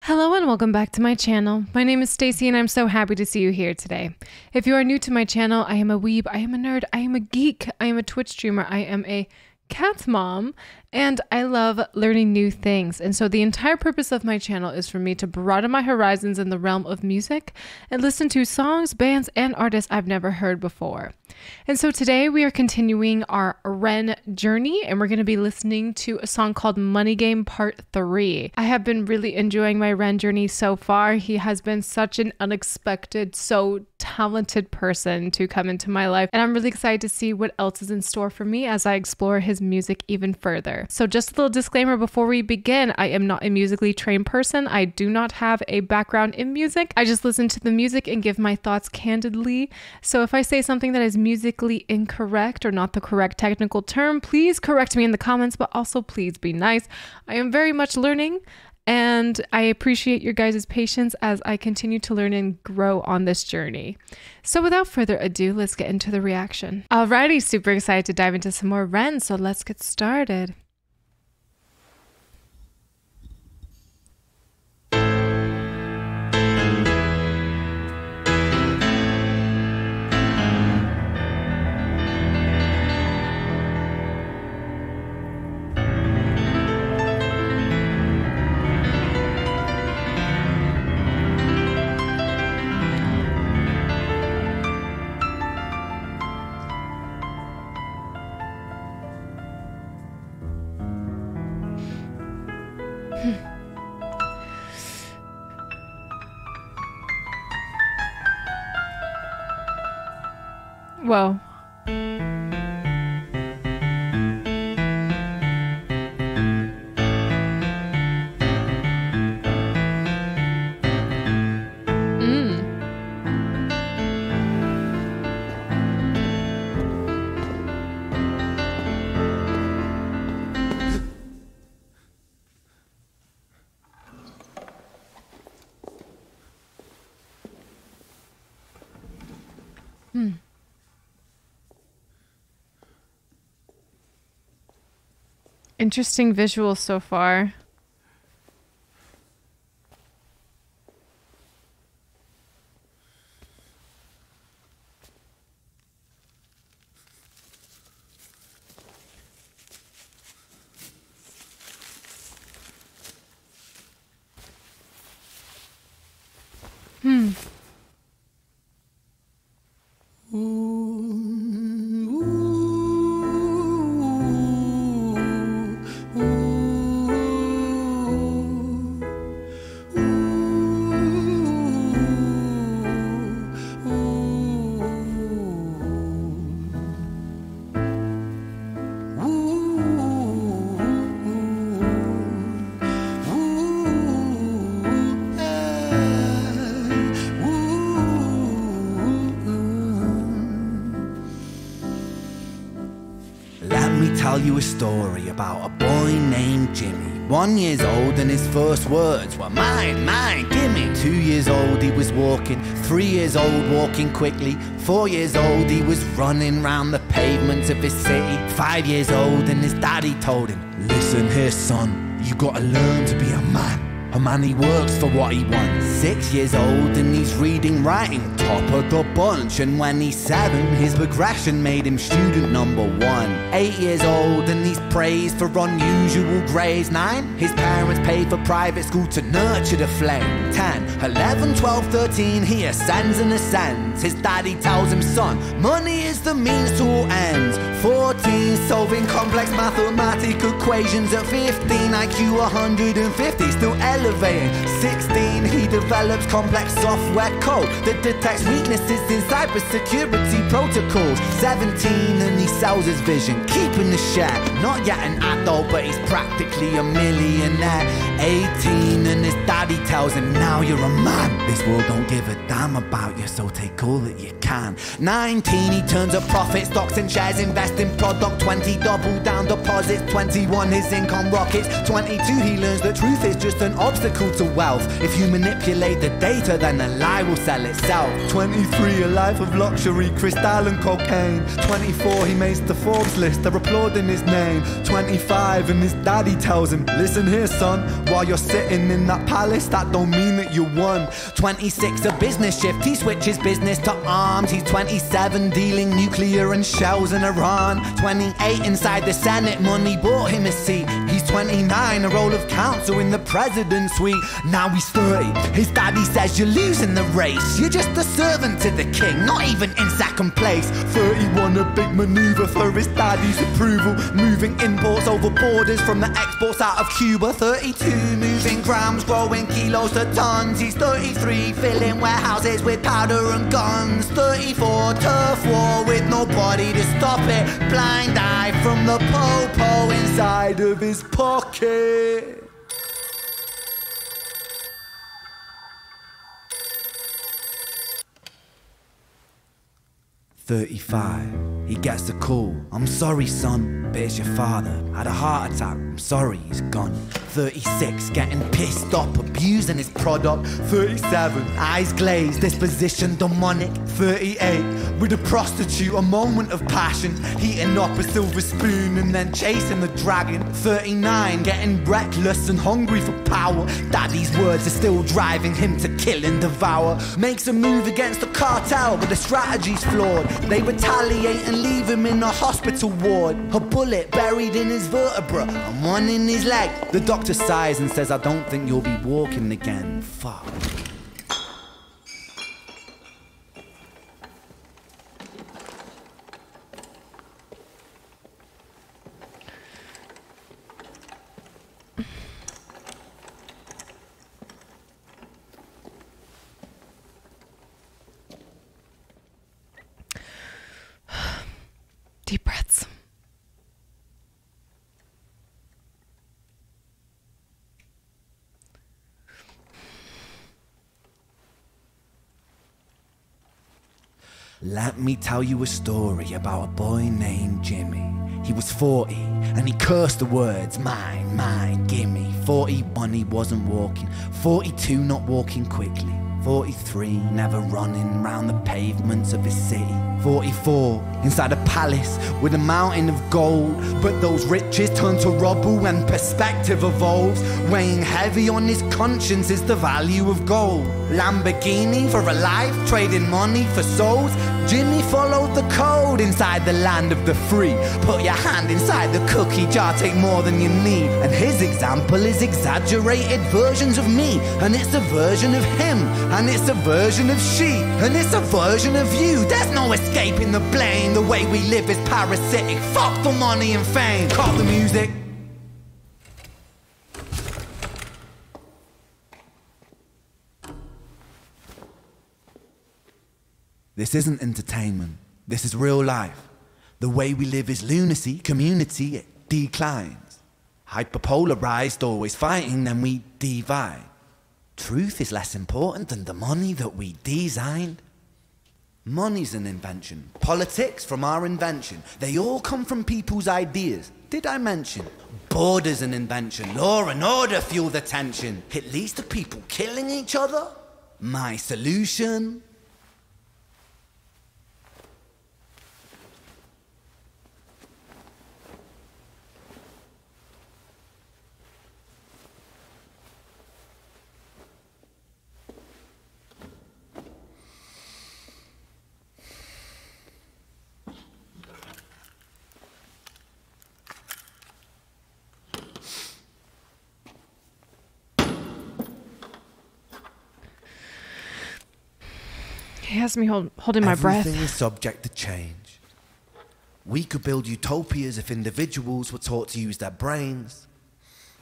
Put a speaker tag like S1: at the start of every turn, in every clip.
S1: Hello and welcome back to my channel. My name is Stacy and I'm so happy to see you here today. If you are new to my channel, I am a weeb, I am a nerd, I am a geek, I am a Twitch streamer, I am a cat mom, and I love learning new things. And so the entire purpose of my channel is for me to broaden my horizons in the realm of music and listen to songs, bands, and artists I've never heard before. And so today we are continuing our Ren journey and we're going to be listening to a song called Money Game Part 3. I have been really enjoying my Ren journey so far. He has been such an unexpected, so talented person to come into my life, and I'm really excited to see what else is in store for me as I explore his music even further. So just a little disclaimer before we begin, I am not a musically trained person. I do not have a background in music. I just listen to the music and give my thoughts candidly. So if I say something that is musically incorrect or not the correct technical term, please correct me in the comments, but also please be nice. I am very much learning, and I appreciate your guys' patience as I continue to learn and grow on this journey. So without further ado, let's get into the reaction. Alrighty, super excited to dive into some more Ren, so let's get started. Whoa. Interesting visuals so far.
S2: Tell you a story about a boy named Jimmy. 1 year old and his first words were mine, mine, gimme. 2 years old he was walking, 3 years old walking quickly. 4 years old he was running round the pavements of his city. 5 years old and his daddy told him, listen here son, you gotta learn to be a man. A man, he works for what he wants. 6 years old and he's reading, writing, top of the bunch. And when he's 7, his progression made him student number 1. 8 years old and he's praised for unusual grades. 9, his parents paid for private school to nurture the flame. 10, 11, 12, 13, he ascends and ascends. His daddy tells him, son, money is the means to all ends. 14, solving complex mathematical equations. At 15, IQ 150, still elevating. 16, he develops complex software code that detects weaknesses in cybersecurity protocols. 17, and he sells his vision, keeping the share. Not yet an adult, but he's practically a millionaire. 18, and his daddy tells him, now you're a man. This world don't give a damn about you, so take all that you can. 19, he turns a profit, stocks and shares, invest in product. 20, double down deposits. 21, his income rockets. 22, he learns the truth is just an obstacle to wealth. If you manipulate the data, then a lie will sell itself. 23, a life of luxury, crystal and cocaine. 24, he makes the Forbes list, they're applauding his name. 25, and his daddy tells him, listen here son, while you're sitting in that palace, that that don't mean that you won. 26, a business shift, he switches business to arms. He's 27, dealing nuclear and shells in Iran. 28, inside the Senate, money bought him a seat. He's 29, a role of counsel in the president's suite. Now he's 30, his daddy says you're losing the race. You're just a servant to the king, not even in second place. 31, a big maneuver for his daddy's approval, moving imports over borders from the exports out of Cuba. 32, moving grams, growing kilos to tons. He's 33, filling warehouses with powder and guns. 34, turf war with nobody to stop it. Blind eye from the po-po inside of his pocket. 35, he gets a call. I'm sorry, son, but it's your father. Had a heart attack, I'm sorry, he's gone. 36, getting pissed up, abusing his product. 37, eyes glazed, disposition demonic. 38, with a prostitute, a moment of passion, heating up a silver spoon and then chasing the dragon. 39, getting reckless and hungry for power. Daddy's words are still driving him to kill and devour. Makes a move against the cartel, but the strategy's flawed. They retaliate and leave him in a hospital ward. A bullet buried in his vertebra and one in his leg. The doctor sighs and says, I don't think you'll be walking again. Fuck.
S1: Deep breaths.
S2: Let me tell you a story about a boy named Jimmy. He was 40 and he cursed the words, mine, mine, gimme. 41, he wasn't walking. 42, not walking quickly. 43, never running round the pavements of his city. 44, inside a palace with a mountain of gold. But those riches turn to rubble and perspective evolves. Weighing heavy on his conscience is the value of gold. Lamborghini for a life, trading money for souls. Jimmy followed the code inside the land of the free. Put your hand inside the cookie jar, take more than you need. And his example is exaggerated versions of me. And it's a version of him, and it's a version of she, and it's a version of you. There's no escaping the blame. The way we live is parasitic. Fuck the money and fame. Call the music. This isn't entertainment. This is real life. The way we live is lunacy. Community, it declines. Hyperpolarized, always fighting, then we divide. Truth is less important than the money that we designed. Money's an invention. Politics from our invention. They all come from people's ideas. Did I mention? Border's an invention. Law and order fuel the tension. It leads to people killing each other. My solution?
S1: He has me holding my breath.
S2: Everything is subject to change. We could build utopias if individuals were taught to use their brains.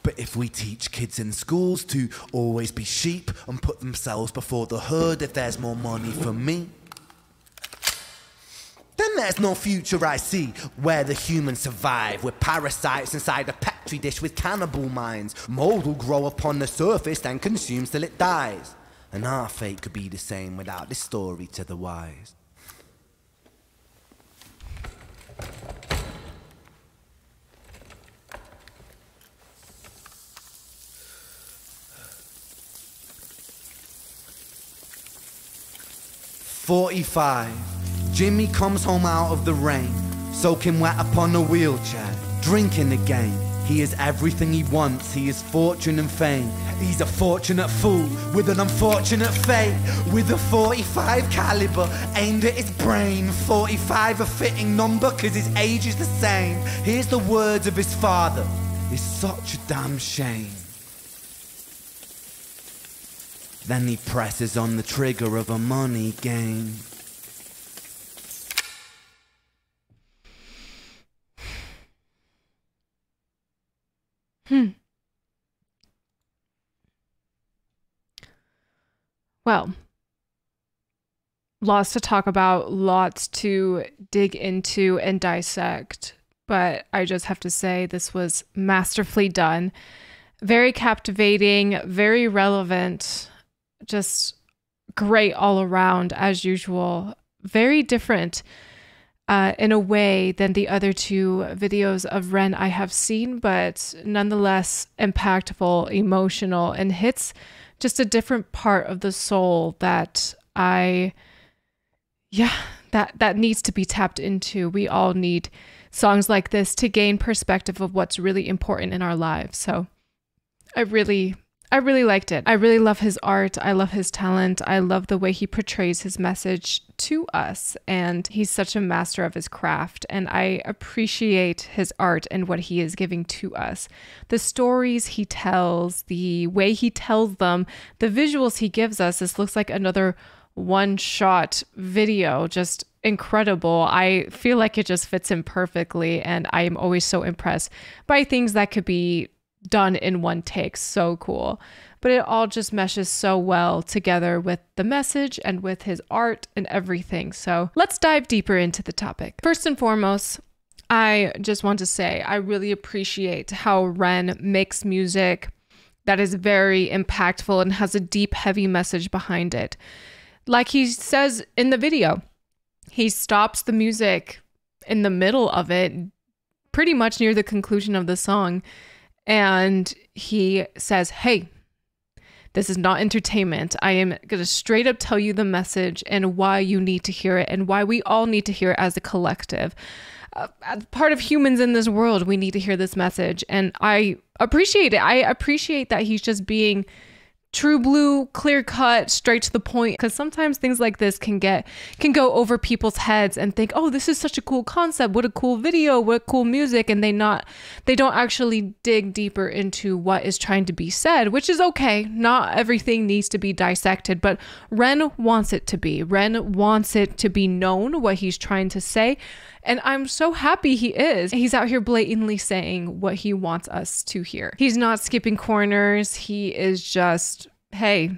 S2: But if we teach kids in schools to always be sheep and put themselves before the herd if there's more money for me, then there's no future I see where the humans survive. We're parasites inside a petri dish with cannibal minds. Mold will grow upon the surface then consumes till it dies. And our fate could be the same without this story to the wise. "45, Jimmy comes home out of the rain, soaking wet upon a wheelchair, drinking again. He is everything he wants, he is fortune and fame. He's a fortunate fool with an unfortunate fate. With a 45 caliber aimed at his brain. 45 a fitting number cause his age is the same. Here's the words of his father, it's such a damn shame. Then he presses on the trigger of a money game.
S1: Well, lots to talk about, lots to dig into and dissect, but I just have to say this was masterfully done. Very captivating, very relevant, just great all around as usual. Very different in a way than the other two videos of Ren I have seen, but nonetheless impactful, emotional, and hits just a different part of the soul that that needs to be tapped into. We all need songs like this to gain perspective of what's really important in our lives. So I really liked it. I really love his art. I love his talent. I love the way he portrays his message to us. And he's such a master of his craft. And I appreciate his art and what he is giving to us. The stories he tells, the way he tells them, the visuals he gives us. This looks like another one-shot video. Just incredible. I feel like it just fits him perfectly. And I am always so impressed by things that could be done in one take. So cool. But it all just meshes so well together with the message and with his art and everything. So let's dive deeper into the topic. First and foremost, I just want to say I really appreciate how Ren makes music that is very impactful and has a deep, heavy message behind it. Like he says in the video, he stops the music in the middle of it, pretty much near the conclusion of the song. And he says, hey, this is not entertainment. I am going to straight up tell you the message and why you need to hear it and why we all need to hear it as a collective. As part of humans in this world, we need to hear this message. And I appreciate it. I appreciate that he's just being true blue, clear cut, straight to the point. Because sometimes things like this can go over people's heads and think, oh, this is such a cool concept. What a cool video. What cool music. And they don't actually dig deeper into what is trying to be said, which is okay. Not everything needs to be dissected, but Ren wants it to be. Ren wants it to be known what he's trying to say. And I'm so happy he is. He's out here blatantly saying what he wants us to hear. He's not skipping corners. He is just, hey,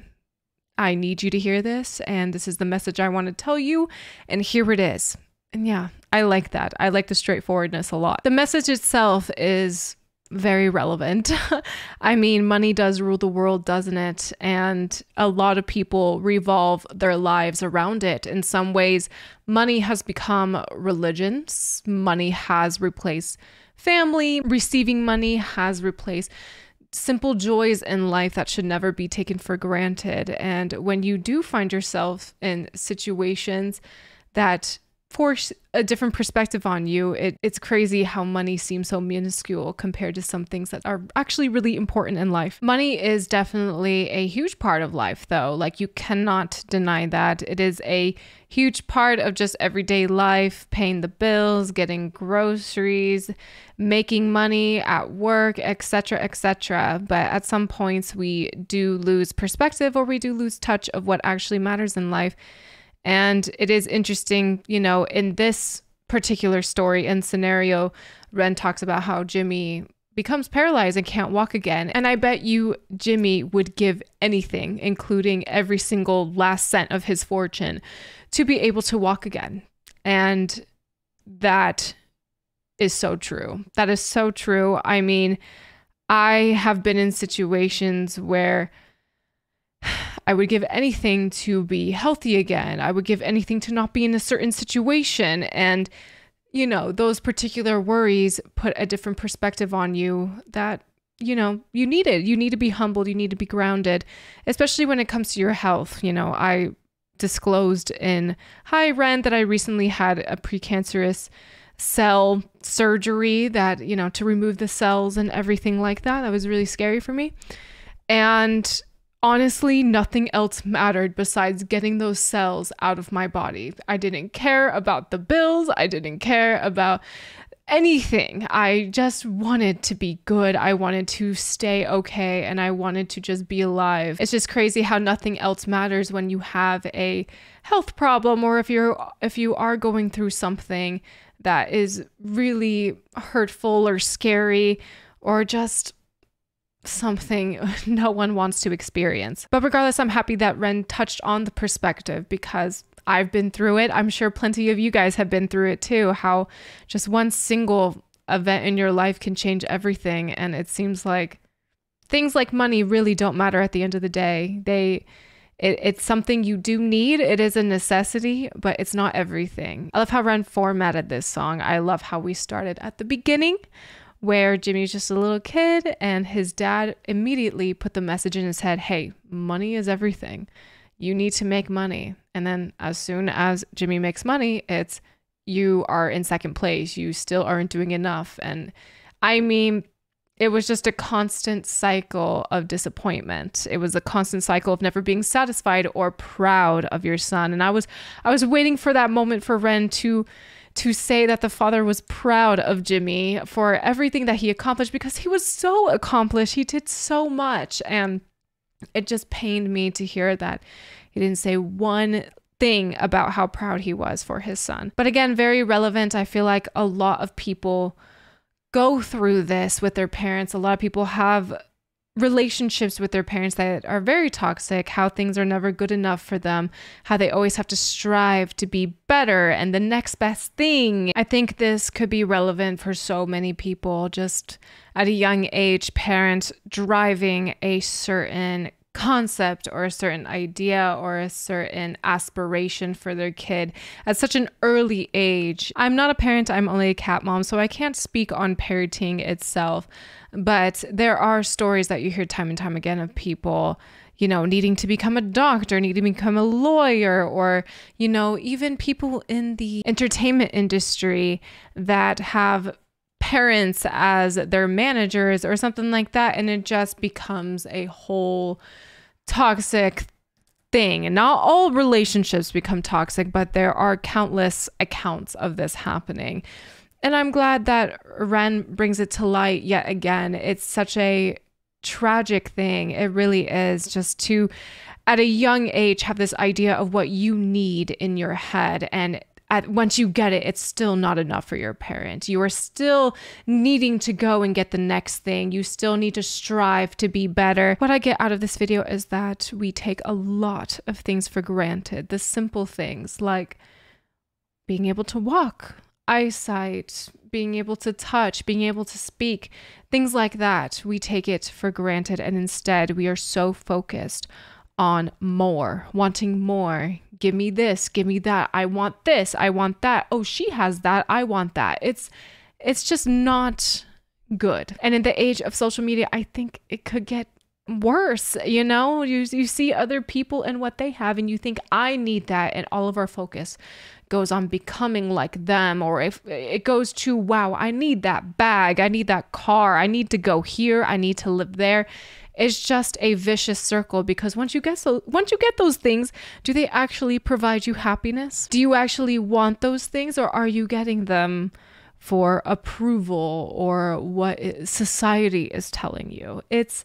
S1: I need you to hear this. And this is the message I want to tell you. And here it is. And yeah, I like that. I like the straightforwardness a lot. The message itself is very relevant. I mean, money does rule the world, doesn't it? And a lot of people revolve their lives around it. In some ways, money has become religion. Money has replaced family. Receiving money has replaced simple joys in life that should never be taken for granted. And when you do find yourself in situations that force a different perspective on you, it's crazy how money seems so minuscule compared to some things that are actually really important in life. Money is definitely a huge part of life, though. Like, you cannot deny that. It is a huge part of just everyday life, paying the bills, getting groceries, making money at work, etc., etc. But at some points, we do lose perspective, or we do lose touch of what actually matters in life. And it is interesting, you know, in this particular story and scenario, Ren talks about how Jimmy becomes paralyzed and can't walk again. And I bet you Jimmy would give anything, including every single last cent of his fortune, to be able to walk again. And that is so true. That is so true. I mean, I have been in situations where I would give anything to be healthy again. I would give anything to not be in a certain situation. And, you know, those particular worries put a different perspective on you that, you know, you need it. You need to be humbled. You need to be grounded, especially when it comes to your health. You know, I disclosed in Hi Ren that I recently had a precancerous cell surgery that, you know, to remove the cells and everything like that. That was really scary for me. And honestly, nothing else mattered besides getting those cells out of my body. I didn't care about the bills. I didn't care about anything. I just wanted to be good. I wanted to stay okay, and I wanted to just be alive. It's just crazy how nothing else matters when you have a health problem, or if you are going through something that is really hurtful or scary, or just something no one wants to experience. But regardless, I'm happy that Ren touched on the perspective, because I've been through it. I'm sure plenty of you guys have been through it too, how just one single event in your life can change everything. And it seems like things like money really don't matter at the end of the day. It's something you do need. It is a necessity, but it's not everything. I love how Ren formatted this song. I love how we started at the beginning, where Jimmy's just a little kid and his dad immediately put the message in his head, hey, money is everything. You need to make money. And then as soon as Jimmy makes money, it's you are in second place. You still aren't doing enough. And I mean, it was just a constant cycle of disappointment. It was a constant cycle of never being satisfied or proud of your son. And I was waiting for that moment for Ren to say that the father was proud of Jimmy for everything that he accomplished, because he was so accomplished. He did so much. And it just pained me to hear that he didn't say one thing about how proud he was for his son. But again, very relevant. I feel like a lot of people go through this with their parents. A lot of people have relationships with their parents that are very toxic, how things are never good enough for them, how they always have to strive to be better and the next best thing. I think this could be relevant for so many people, just at a young age, parents driving a certain concept or a certain idea or a certain aspiration for their kid at such an early age. I'm not a parent, I'm only a cat mom, so I can't speak on parenting itself, but there are stories that you hear time and time again of people, you know, needing to become a doctor, needing to become a lawyer, or, you know, even people in the entertainment industry that have parents as their managers or something like that, and it just becomes a whole toxic thing. And not all relationships become toxic, but there are countless accounts of this happening. And I'm glad that Ren brings it to light yet again. It's such a tragic thing. It really is, just to, at a young age, have this idea of what you need in your head, and once you get it, it's still not enough for your parent. You are still needing to go and get the next thing. You still need to strive to be better. What I get out of this video is that we take a lot of things for granted. The simple things like being able to walk, eyesight, being able to touch, being able to speak, things like that. We take it for granted, and instead we are so focused on more, wanting more. Give me this, give me that. I want this, I want that. Oh, she has that, I want that. It's just not good. And in the age of social media, I think it could get worse. You know, you see other people and what they have, and you think, I need that, and all of our focus goes on becoming like them. Or if it goes to, wow, I need that bag, I need that car, I need to go here, I need to live there. It's just a vicious circle, because once you get those things, do they actually provide you happiness? Do you actually want those things, or are you getting them for approval or what society is telling you? It's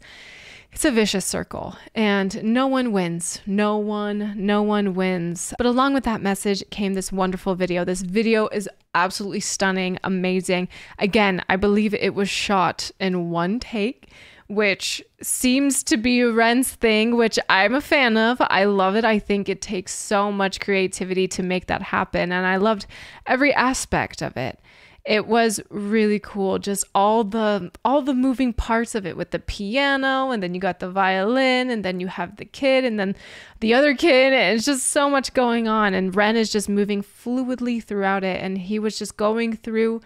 S1: a vicious circle, and no one wins. No one wins. But along with that message came this wonderful video. This video is absolutely stunning, amazing. Again, I believe it was shot in one take, which seems to be Ren's thing, which I'm a fan of. I love it. I think it takes so much creativity to make that happen, and I loved every aspect of it. It was really cool, just all the moving parts of it, with the piano, and then you got the violin, and then you have the kid, and then the other kid, and it's just so much going on, and Ren is just moving fluidly throughout it, and he was just going through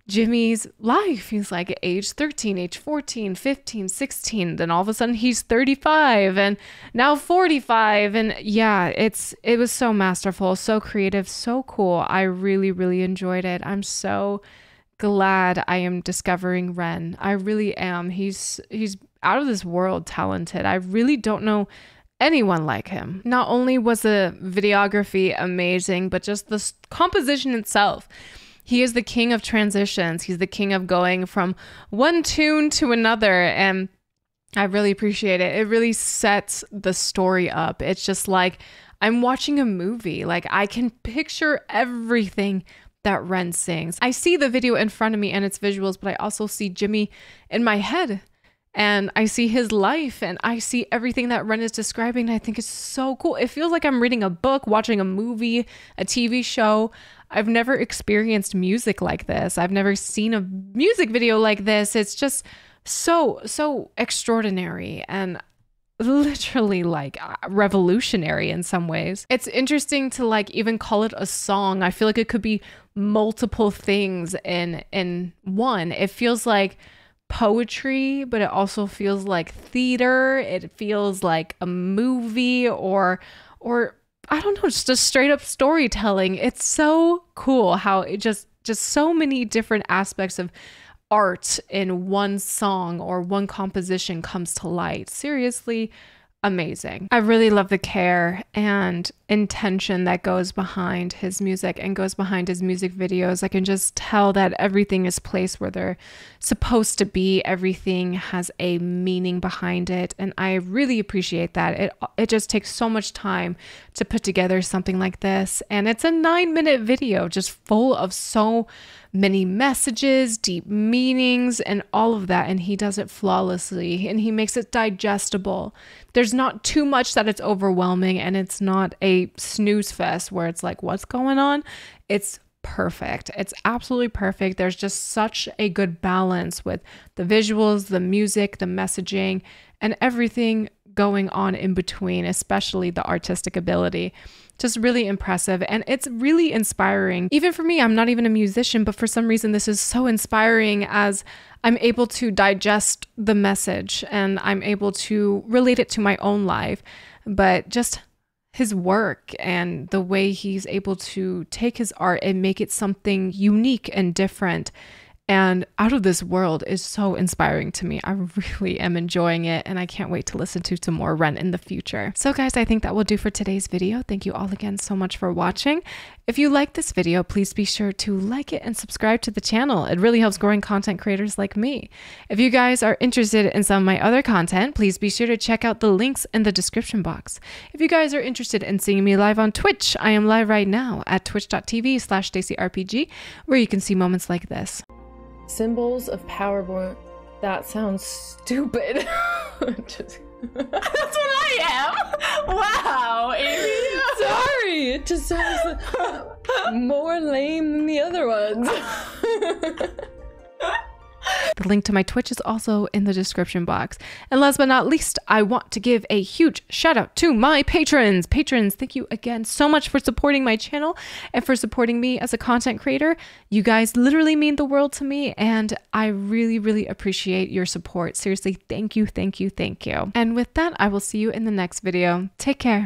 S1: Jimmy's life. He's like age 13, age 14, 15, 16. Then all of a sudden he's 35 and now 45. And yeah, it was so masterful, so creative, so cool. I really, really enjoyed it. I'm so glad I am discovering Ren. I really am. He's out of this world talented. I really don't know anyone like him. Not only was the videography amazing, but just the composition itself. He is the king of transitions. He's the king of going from one tune to another. And I really appreciate it. It really sets the story up. It's just like I'm watching a movie. Like I can picture everything that Ren sings. I see the video in front of me and its visuals, but I also see Jimmy in my head. And I see his life and I see everything that Ren is describing. And I think it's so cool. It feels like I'm reading a book, watching a movie, a TV show. I've never experienced music like this. I've never seen a music video like this. It's just so extraordinary and literally like revolutionary in some ways. It's interesting to like even call it a song. I feel like it could be multiple things in one. It feels like poetry, but it also feels like theater. It feels like a movie or I don't know, just a straight up storytelling. It's so cool how it just so many different aspects of art in one song or one composition comes to light. Seriously amazing. I really love the care and intention that goes behind his music and goes behind his music videos. I can just tell that everything is placed where they're supposed to be. Everything has a meaning behind it. And I really appreciate that. It just takes so much time to put together something like this. And it's a 9-minute video just full of so many messages, deep meanings, and all of that. And he does it flawlessly and he makes it digestible. There's not too much that it's overwhelming and it's not a snooze fest where it's like, what's going on? It's perfect. It's absolutely perfect. There's just such a good balance with the visuals, the music, the messaging, and everything going on in between, especially the artistic ability. Just really impressive. And it's really inspiring. Even for me, I'm not even a musician, but for some reason, this is so inspiring as I'm able to digest the message and I'm able to relate it to my own life. But just his work and the way he's able to take his art and make it something unique and different and out of this world is so inspiring to me. I really am enjoying it and I can't wait to listen to some more Ren in the future. So guys, I think that will do for today's video. Thank you all again so much for watching. If you like this video, please be sure to like it and subscribe to the channel. It really helps growing content creators like me. If you guys are interested in some of my other content, please be sure to check out the links in the description box. If you guys are interested in seeing me live on Twitch, I am live right now at twitch.tv/StaceyRPG, where you can see moments like this.
S3: Symbols of power. That sounds stupid. That's what I am. Wow, Amy. Sorry. It just sounds more lame than the other ones.
S1: The link to my Twitch is also in the description box. And last but not least, I want to give a huge shout out to my patrons. Patrons, thank you again so much for supporting my channel and for supporting me as a content creator. You guys literally mean the world to me and I really, really appreciate your support. Seriously, thank you, thank you, thank you. And with that, I will see you in the next video. Take care.